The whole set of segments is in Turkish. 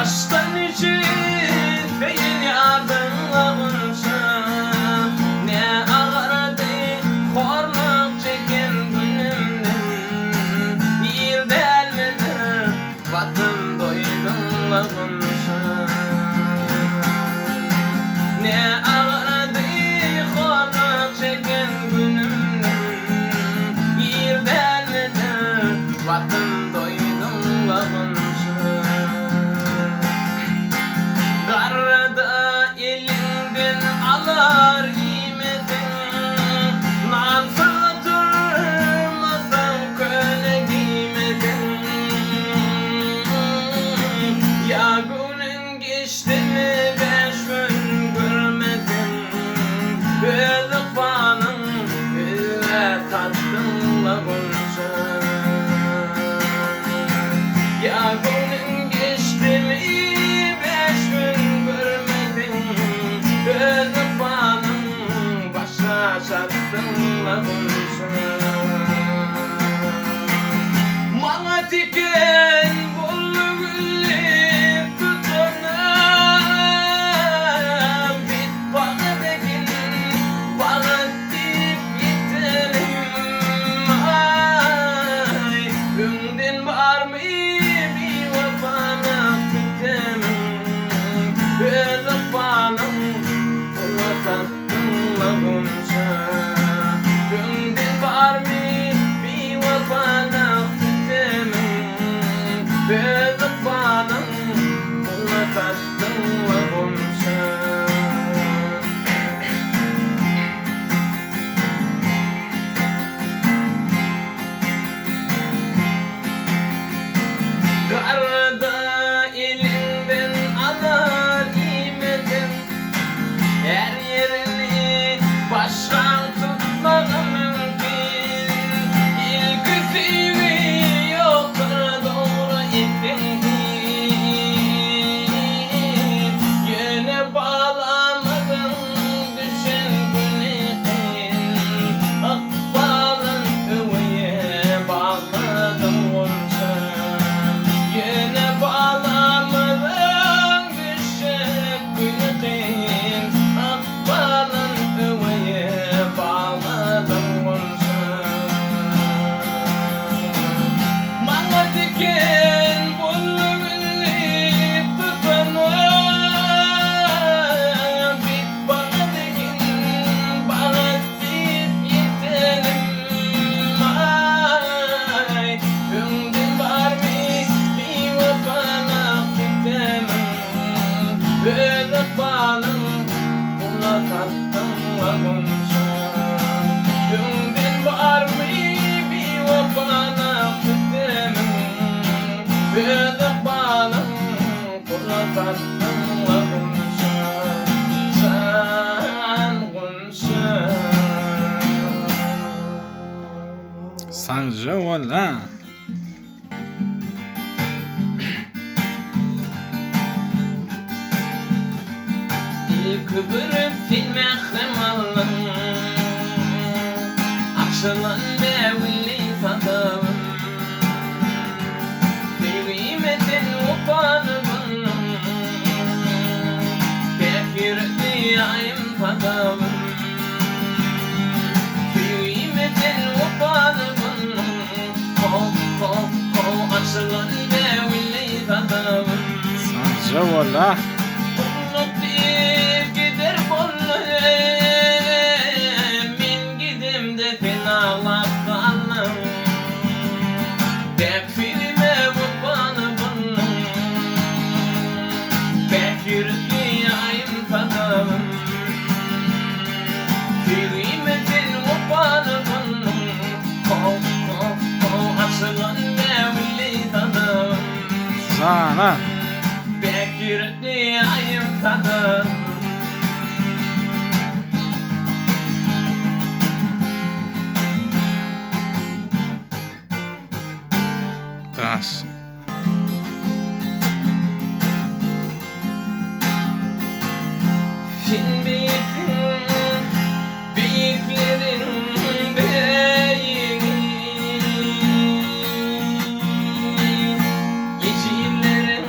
Baştan için değil yardımlamışım. Ne ağırdı horluk çeken günümden. Bir delmedir batın doydumlamışım. Ne ağırdı horluk çeken günümden. Bir delmedir batın doydumlamışım. Karada elinden alır giymedin. Nasıl durmasan köle giymedin. Ya günün geçti mi 5 gün görmedin. Özük bağının öyle tattınla buluşan. Ya günün geçti mi özü bağının başa çattınla buluşan. Bana diken bullu güllü tutanım. Bit bana dekin bana deyip yitelim. Ay günden var mı bir vefana tutamam. Özü bağının tattınla buluşan. Günden var mı bir vefana tutamam. Özü bağının tattınla buluşan. Karada elinden alır giymedin. Her yerini baştan tutmak mümkün. İlk fiili yollara doğru ipin. Yine bağlamadın düşen güneşin. Akbalın övüye bağladım onca. Yine bağlamadın düşen güneşin. Akbalın övüye bağladım onca. Bana diken bullu güllü tutanım. Bit bana dekin bana deyip yitelim. Ay günden var mı bir vefana tutamam. Özü bağının tattınla buluşan. Günden var mı bir vefana tutamam. Özü bağının tattınla buluşan. Sen buluşan. Sanje valla. İlk bir filme hemalım. Açılan devli tadım. Kıymetin upanımın. Bekirli ayım tadım. Kıymetin upanımın. Ho açılan devli tadım. Sanje valla. Gider bollu min gidim de fenalar kalım. Bek filme vurbanı bunun. Bekirli ayım tadım. Kıymetin vurbanı bunun. Açılan devli tadım. Sana. Bekirli ayım tadım. Das. Fin büyüklerin beyi. Yeşillerin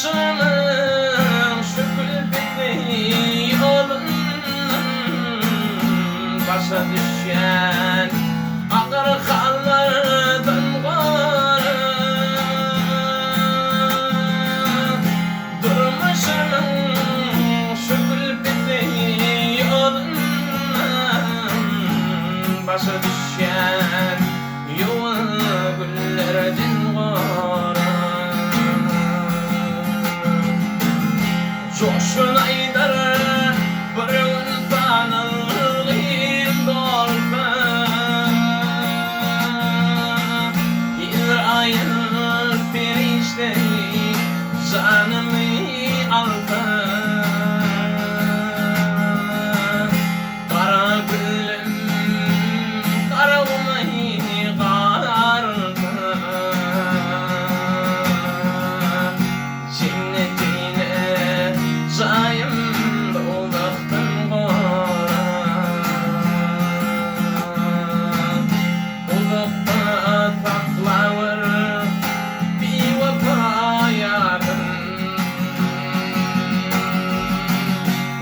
Durmuşum şu külbeti yolun başa düşen ağır hallardan var. Durmuşum şu külbeti yolun başa düşen yuva güllerden var. Coşkun aylar bir gün tanılığım doldu. Bir ayın perişteli canımı aldı. Kara gülüm karavmayı kardı. Cennetine zayım doldaktan gora. Uzakta taklavır bir vapa yakın.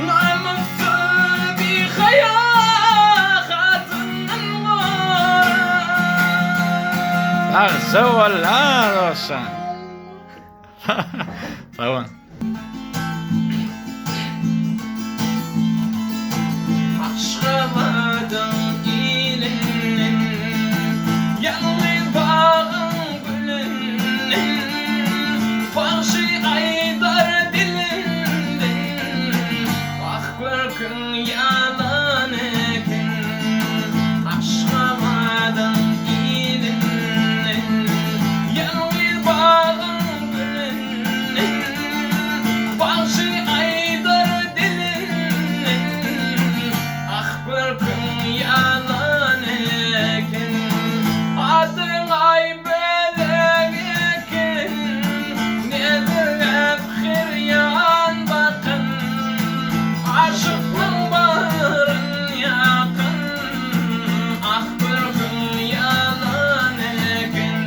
Namussuz bir hayatından gora. Sagza bola dostan. Tamam. Aşkımadın ilinin yalnız bağın gülünün Bahşi aydar dilinden Ah görkün yalan ekin Aşkımadın ilinin yalnız bağın gülünün Bahşi aydar dilinden Ah görkün yalan ekin Adın ay belek ekin Nedir hep hiryan bakın Aşıkın bağrın yakın Ah görkün yalan ekin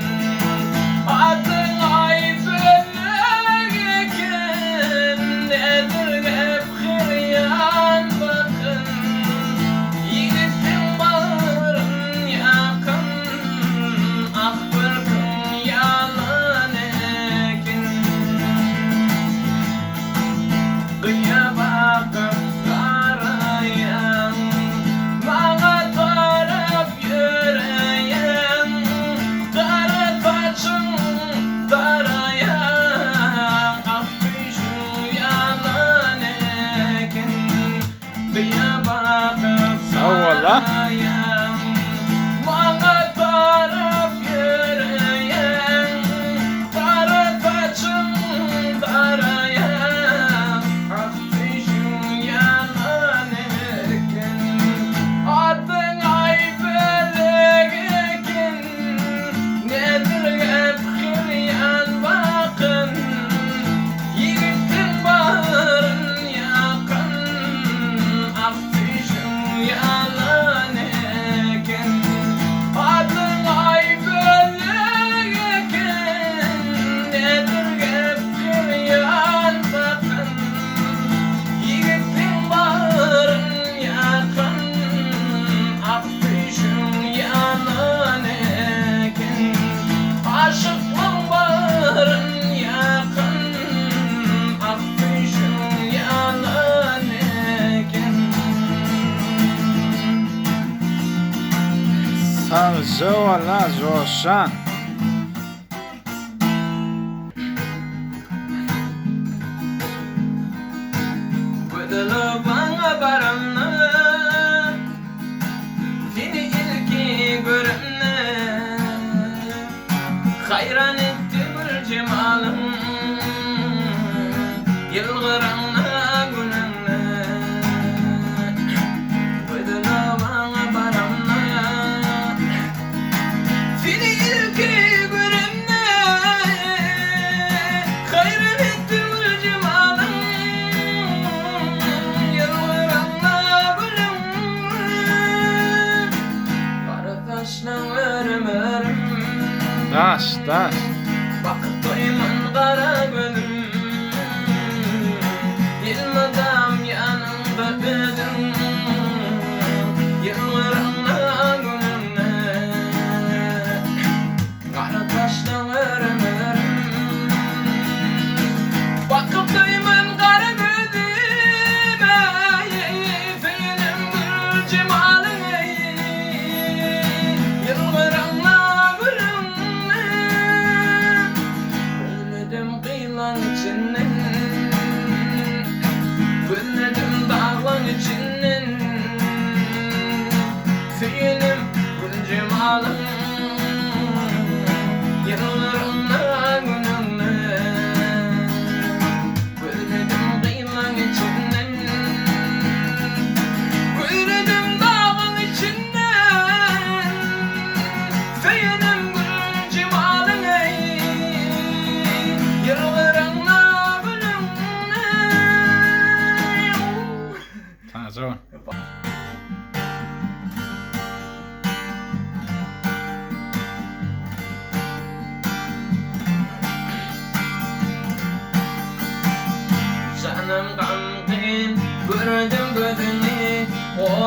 Adın ay belek ekin Nedir hep hiryan bakın Yiğitin bağrın yakın Ah görkün yalan ekin Kıya bakıp karayan Bana taraf yüreğim Kara taçın tarayan Ah şu yalan ekin Kıya bakıp Sağ karayan Bana taraf yüreğim Kara taçın tarayan Ah şu yalan ekin Adın ay belek ekin Nedir hep hiryan bakın Yiğitin bağrın yakın Ah şu yalan ekin Adın ay belek ekin Nedir hep hiryan bakın Yiğitin bağrın yakın Ah şu yalan ekin Aşıkın bağrın yakın Ah şu yalan ekin Sagza bola dostan. Bıdılı bana baranlı Seni ilki görümle Hayran etti bir cemalım Yılgıranla gülümle Bıdılı bana baranlı Seni ilki görümle Hayran etti bir cemalım Yılgıranla gülümle Kara taşla örüm örüm Das. Vakit doyman kara gönlüm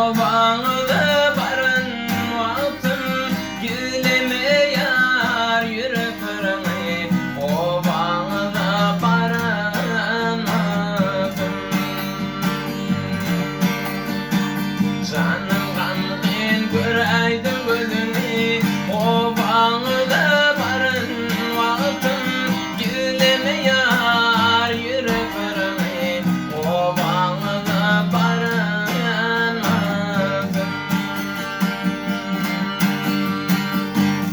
Ovağıda barın vaktim Gülemiyor yüreğimi Ovağıda barın vaktim Canım kanın göreydim gözünü Ovağıda barın vaktim Gülemiyor yüreğimi Ovağıda barın vaktim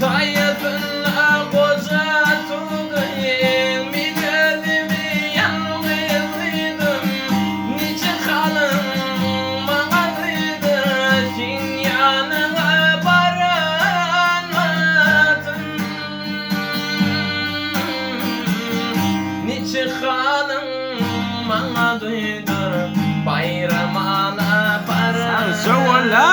Tayyatınla koca tutayım Minelimi yanlıydım Nice kalın mağazıydı Sin yanına baranmadım Nice kalın mağazıydı Bayramana Sen söyle.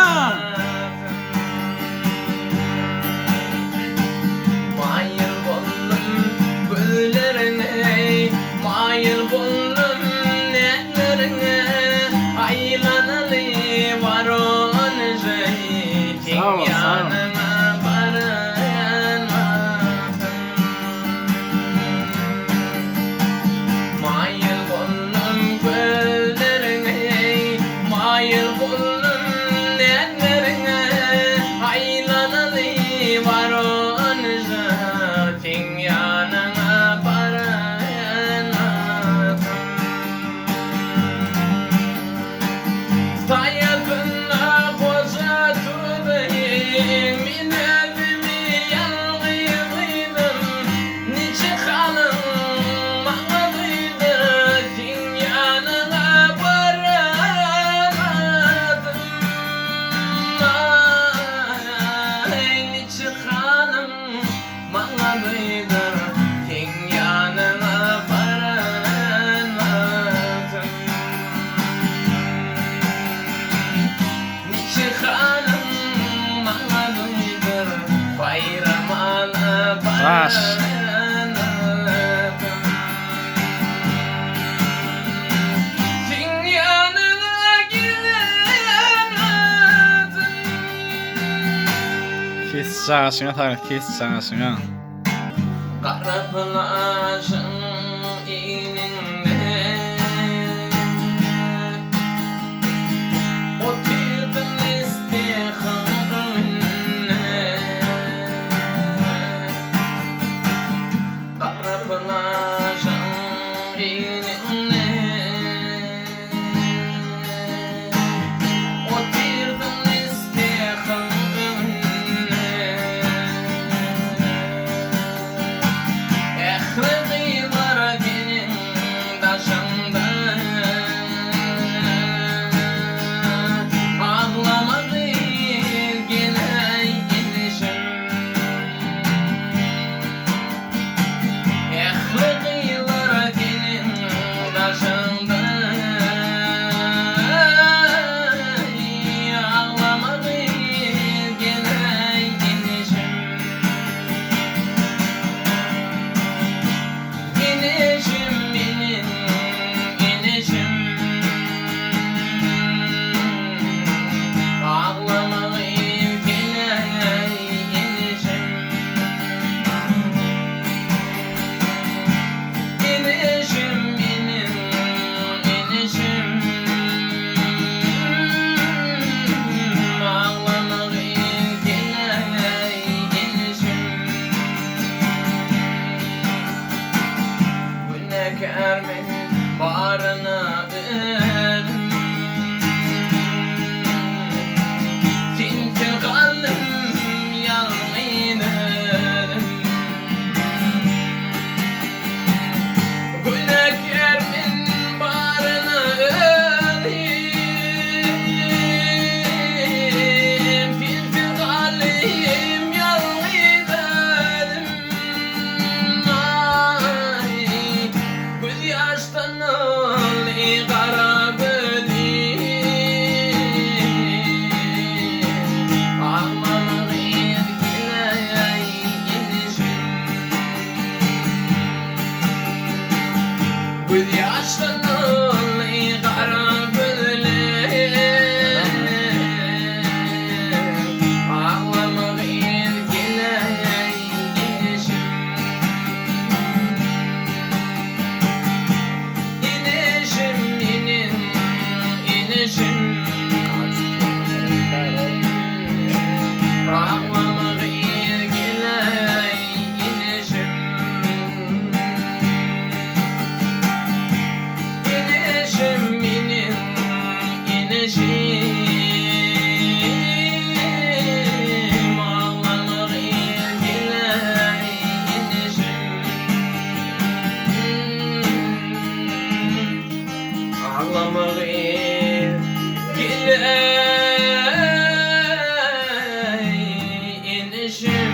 Mayıl buldum güllerine Mayıl buldum netlerine Aylanalı var onun şey Sağ ol, sağ ol. yanına varamadım Mayıl buldum güllerine Mayıl buldum netlerine Aylanalı var onun zaten yanına varamadım Sayakınla koca tutayım Minelimi yanlıydım Nice kalın mağazıydı Din yanına varamadım Ay nice kalın mağazıydı Din yanına varamadım Nice hanım mağduydur Bayramana Taş. baranadım Sin yanına giremedim Kissa sjunga taget, kissa sjunga. Kara plajın ininde Oturdum istihamine Kara plajın ininde Oturdum istihamine Ehli kardeşim